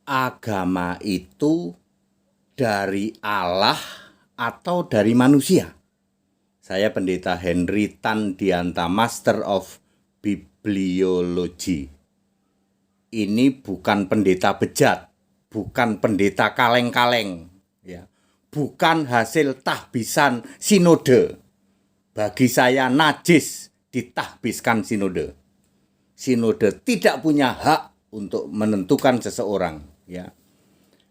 agama itu dari Allah atau dari manusia? Saya Pendeta Henry Tandianta, Master of Bibliology. Ini bukan pendeta bejat, bukan pendeta kaleng-kaleng, ya. Bukan hasil tahbisan sinode. Bagi saya najis ditahbiskan sinode. Sinode tidak punya hak untuk menentukan seseorang, ya.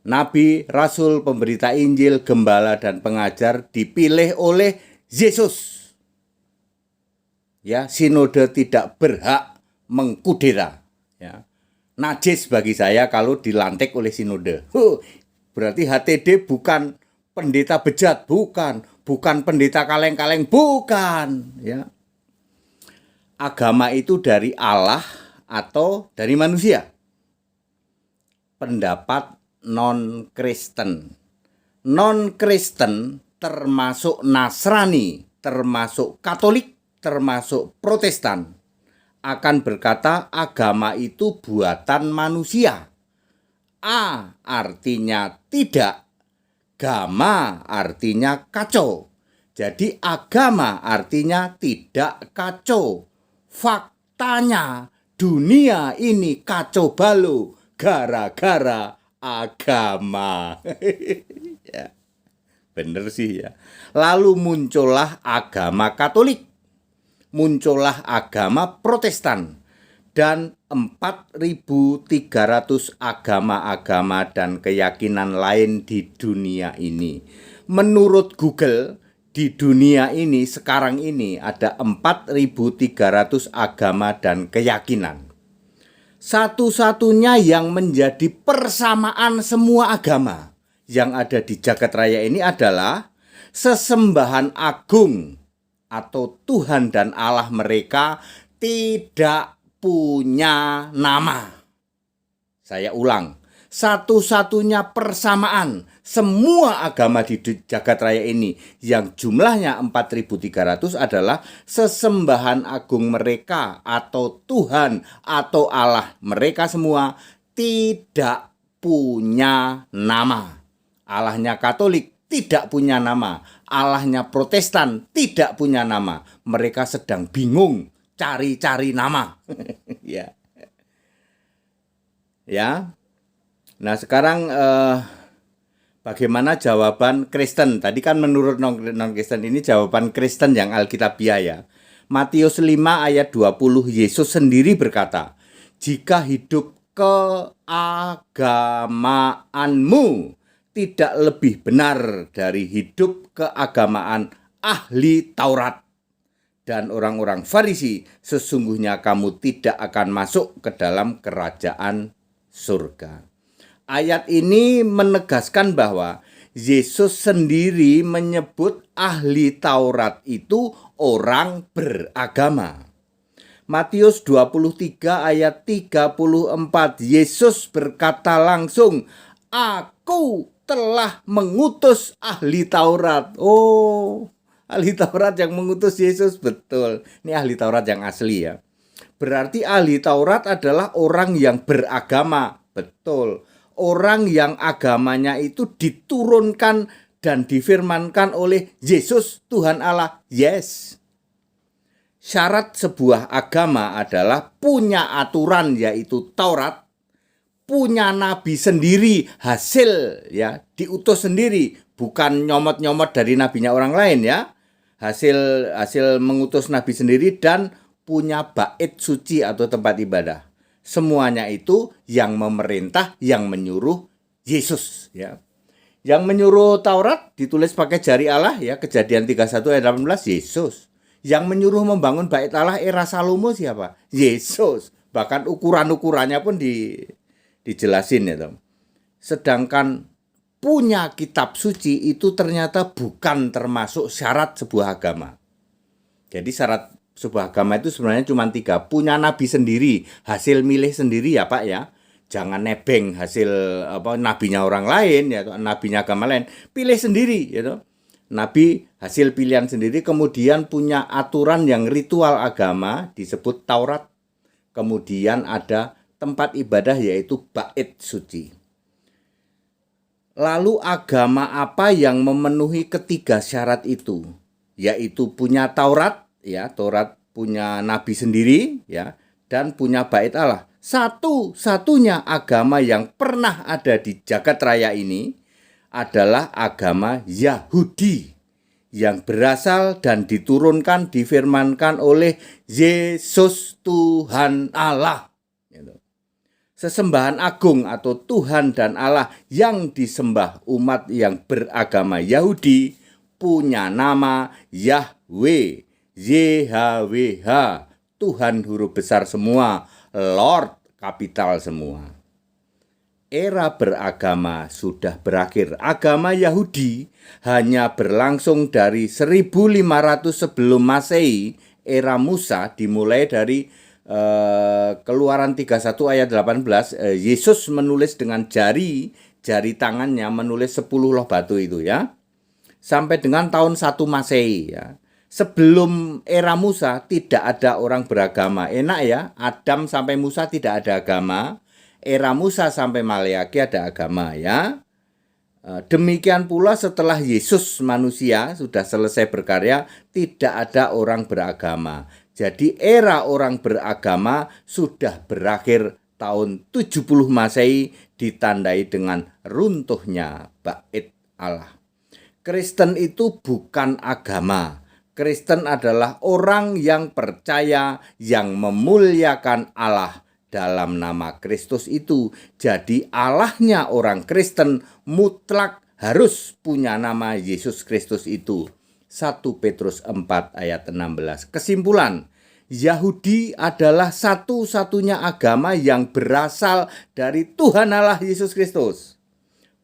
Nabi, rasul, pemberita Injil, gembala dan pengajar dipilih oleh Yesus. Ya, sinode tidak berhak mengkudeta, ya. Najis bagi saya kalau dilantik oleh sinode. Berarti HTD bukan pendeta bejat, bukan pendeta kaleng-kaleng, bukan, ya. Agama itu dari Allah atau dari manusia? Pendapat non-Kristen. Non-Kristen termasuk Nasrani, termasuk Katolik, termasuk Protestan, akan berkata agama itu buatan manusia. A artinya tidak, gama artinya kacau. Jadi agama artinya tidak kacau. Faktanya dunia ini kacau balau gara-gara agama. Ya, bener sih ya. Lalu muncullah agama Katolik, muncullah agama Protestan, dan 4.300 agama-agama dan keyakinan lain di dunia ini. Menurut Google, di dunia ini sekarang ini ada 4.300 agama dan keyakinan. Satu-satunya yang menjadi persamaan semua agama yang ada di jagat raya ini adalah sesembahan agung atau Tuhan dan Allah mereka tidak punya nama. Saya ulang, satu-satunya persamaan semua agama di jagat raya ini yang jumlahnya 4.300 adalah sesembahan agung mereka atau Tuhan atau Allah mereka semua tidak punya nama. Allahnya Katolik tidak punya nama, Allahnya Protestan tidak punya nama. Mereka sedang bingung cari-cari nama. Ya. Ya. Nah, sekarang bagaimana jawaban Kristen? Tadi kan menurut non-Kristen, ini jawaban Kristen yang Alkitabiah ya. Matius 5 ayat 20, Yesus sendiri berkata, "Jika hidup keagamaanmu tidak lebih benar dari hidup keagamaan ahli Taurat dan orang-orang Farisi, sesungguhnya kamu tidak akan masuk ke dalam kerajaan surga." Ayat ini menegaskan bahwa Yesus sendiri menyebut ahli Taurat itu orang beragama. Matius 23 ayat 34, Yesus berkata langsung, "Aku telah mengutus ahli Taurat." Oh, ahli Taurat yang mengutus Yesus, betul. Ini ahli Taurat yang asli ya. Berarti ahli Taurat adalah orang yang beragama, betul. Orang yang agamanya itu diturunkan dan difirmankan oleh Yesus Tuhan Allah. Yes. Syarat sebuah agama adalah punya aturan yaitu Taurat, punya nabi sendiri, hasil ya, diutus sendiri, bukan nyomot-nyomot dari nabinya orang lain ya. Hasil mengutus nabi sendiri dan punya bait suci atau tempat ibadah. Semuanya itu yang memerintah, yang menyuruh Yesus ya. Yang menyuruh Taurat ditulis pakai jari Allah ya, Kejadian 31 ayat 18 Yesus. Yang menyuruh membangun bait Allah era Salomo siapa? Yesus. Bahkan ukuran-ukurannya pun dijelasin ya, teman. Sedangkan punya kitab suci itu ternyata bukan termasuk syarat sebuah agama. Jadi syarat sebuah agama itu sebenarnya cuma 3. Punya nabi sendiri, hasil milih sendiri ya Pak ya. Jangan nebeng hasil nabinya orang lain ya, nabinya agama lain. Pilih sendiri gitu. Nabi hasil pilihan sendiri, kemudian punya aturan yang ritual agama disebut Taurat. Kemudian ada tempat ibadah yaitu bait suci. Lalu agama apa yang memenuhi ketiga syarat itu? Yaitu punya Taurat, ya, Taurat punya nabi sendiri, ya, dan punya bait Allah. Satu-satunya agama yang pernah ada di jagat raya ini adalah agama Yahudi yang berasal dan diturunkan, difirmankan oleh Yesus Tuhan Allah. Sesembahan agung atau Tuhan dan Allah yang disembah umat yang beragama Yahudi punya nama Yahweh, YHWH, Tuhan huruf besar semua, Lord kapital semua. Era beragama sudah berakhir. Agama Yahudi hanya berlangsung dari 1500 sebelum Masehi, era Musa, dimulai dari Keluaran 31 ayat 18. Yesus menulis dengan jari tangannya, menulis 10 loh batu itu, ya. Sampai dengan tahun 1 Masehi, ya. Sebelum era Musa tidak ada orang beragama. Enak ya, Adam sampai Musa tidak ada agama. Era Musa sampai Maleaki ada agama, ya. Demikian pula setelah Yesus manusia sudah selesai berkarya, tidak ada orang beragama. Jadi era orang beragama sudah berakhir tahun 70 Masehi, ditandai dengan runtuhnya bait Allah. Kristen itu bukan agama. Kristen adalah orang yang percaya, yang memuliakan Allah dalam nama Kristus itu. Jadi Allahnya orang Kristen mutlak harus punya nama Yesus Kristus itu. 1 Petrus 4 ayat 16. Kesimpulan, Yahudi adalah satu-satunya agama yang berasal dari Tuhan Allah Yesus Kristus.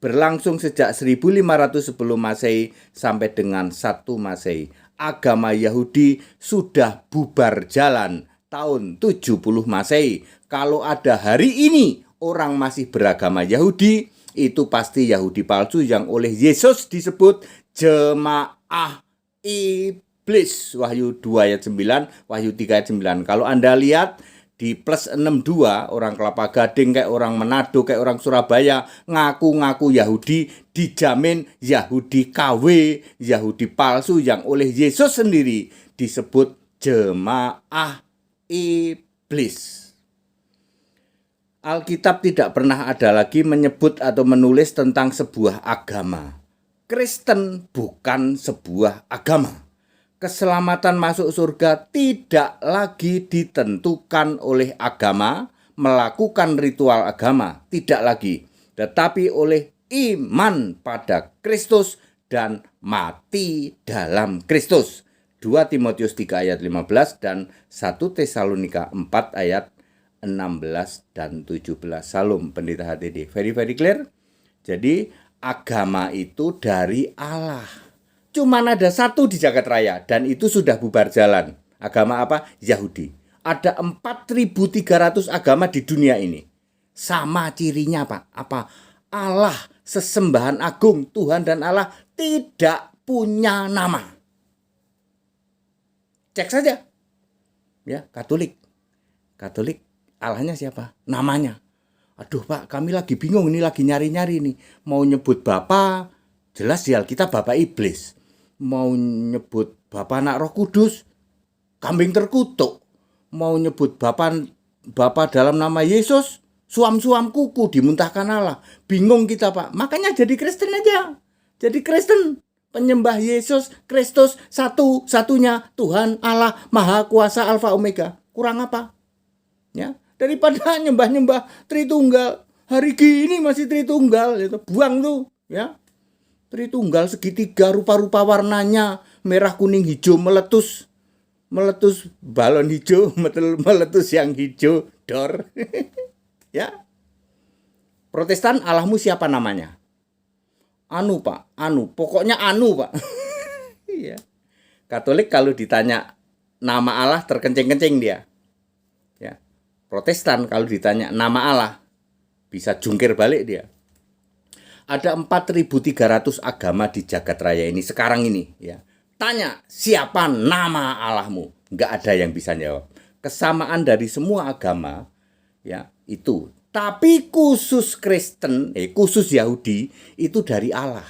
Berlangsung sejak 1500 sebelum Masehi sampai dengan 1 Masehi. Agama Yahudi sudah bubar jalan tahun 70 Masehi. Kalau ada hari ini orang masih beragama Yahudi, itu pasti Yahudi palsu yang oleh Yesus disebut jemaah iblis. Wahyu 2 ayat 9, Wahyu 3 ayat 9. Kalau Anda lihat di plus 62, orang Kelapa Gading, kayak orang Manado, kayak orang Surabaya, ngaku-ngaku Yahudi, dijamin Yahudi KW, Yahudi palsu yang oleh Yesus sendiri disebut jemaah iblis. Alkitab tidak pernah ada lagi menyebut atau menulis tentang sebuah agama. Kristen bukan sebuah agama. Keselamatan masuk surga tidak lagi ditentukan oleh agama, melakukan ritual agama, tidak lagi. Tetapi oleh iman pada Kristus dan mati dalam Kristus. 2 Timotius 3 ayat 15 dan 1 Tesalonika 4 ayat 16 dan 17. Salam Pendeta HTD. Very clear. Jadi agama itu dari Allah. Cuman ada satu di jagat raya dan itu sudah bubar jalan. Agama apa? Yahudi. Ada 4.300 agama di dunia ini. Sama cirinya Pak. Apa? Allah, sesembahan agung, Tuhan dan Allah tidak punya nama. Cek saja. Ya, Katolik. Allahnya siapa? Namanya. Aduh Pak, kami lagi bingung ini, lagi nyari-nyari nih. Mau nyebut Bapa, jelas di Alkitab Bapa iblis. Mau nyebut Bapa Anak Roh Kudus, kambing terkutuk. Mau nyebut Bapa dalam nama Yesus, suam-suam kuku dimuntahkan Allah. Bingung kita Pak. Makanya jadi Kristen aja. Jadi Kristen, penyembah Yesus Kristus, satu-satunya Tuhan Allah Maha Kuasa Alfa Omega. Kurang apa? Ya, daripada nyembah-nyembah Tritunggal. Hari gini masih Tritunggal, itu buang tuh, ya. Tritunggal segitiga, rupa-rupa warnanya, merah, kuning, hijau, meletus balon hijau, meletus yang hijau, dor. Ya. Protestan, Allahmu siapa namanya? Anu Pak, pokoknya anu Pak. Iya. Katolik kalau ditanya nama Allah terkencing-kencing dia. Ya. Protestan kalau ditanya nama Allah bisa jungkir balik dia. Ada 4.300 agama di jagat raya ini sekarang ini, ya. Tanya siapa nama Allahmu? Enggak ada yang bisa jawab. Kesamaan dari semua agama, ya, itu Tapi khusus Kristen, khusus Yahudi itu dari Allah.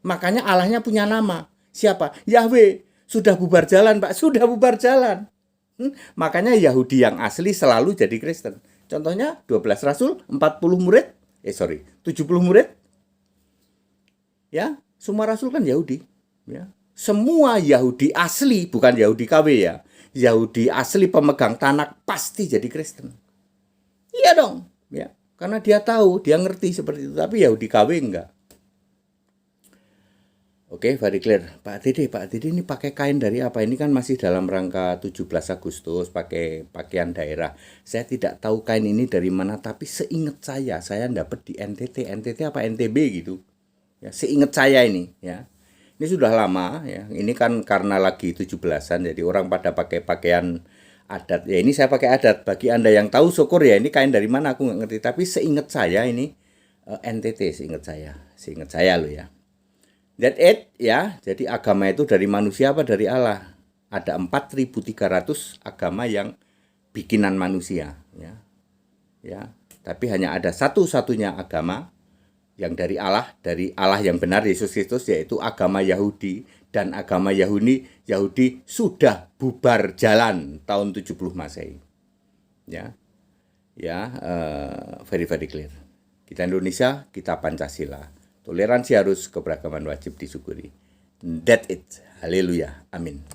Makanya Allahnya punya nama. Siapa? Yahweh. Sudah bubar jalan, Pak. Sudah bubar jalan. Makanya Yahudi yang asli selalu jadi Kristen. Contohnya 12 rasul, 40 murid. 70 murid. Ya, semua rasul kan Yahudi. Ya. Semua Yahudi asli, bukan Yahudi KW ya. Yahudi asli pemegang tanah pasti jadi Kristen. Iya dong, ya. Karena dia tahu, dia ngerti seperti itu. Tapi Yahudi KW enggak. Oke, very clear. Pak Dede ini pakai kain dari apa? Ini kan masih dalam rangka 17 Agustus, pakai pakaian daerah. Saya tidak tahu kain ini dari mana, tapi seingat saya dapat di NTT apa NTB gitu. Ya, seingat saya ini, ya. Ini sudah lama, ya. Ini kan karena lagi 17-an, jadi orang pada pakai pakaian adat. Ya ini saya pakai adat. Bagi Anda yang tahu syukur ya, ini kain dari mana aku nggak ngerti. Tapi seingat saya ini NTT, seingat saya loh ya. That it ya, jadi agama itu dari manusia apa dari Allah? Ada 4.300 agama yang bikinan manusia, ya. Ya, tapi hanya ada satu-satunya agama yang dari Allah yang benar, Yesus Kristus, yaitu agama Yahudi. Dan agama Yahudi sudah bubar jalan tahun 70 Masehi. Ya. Ya, very clear. Kita Indonesia, kita Pancasila. Toleransi harus, keberagaman wajib disyukuri. That's it. Haleluya. Amin.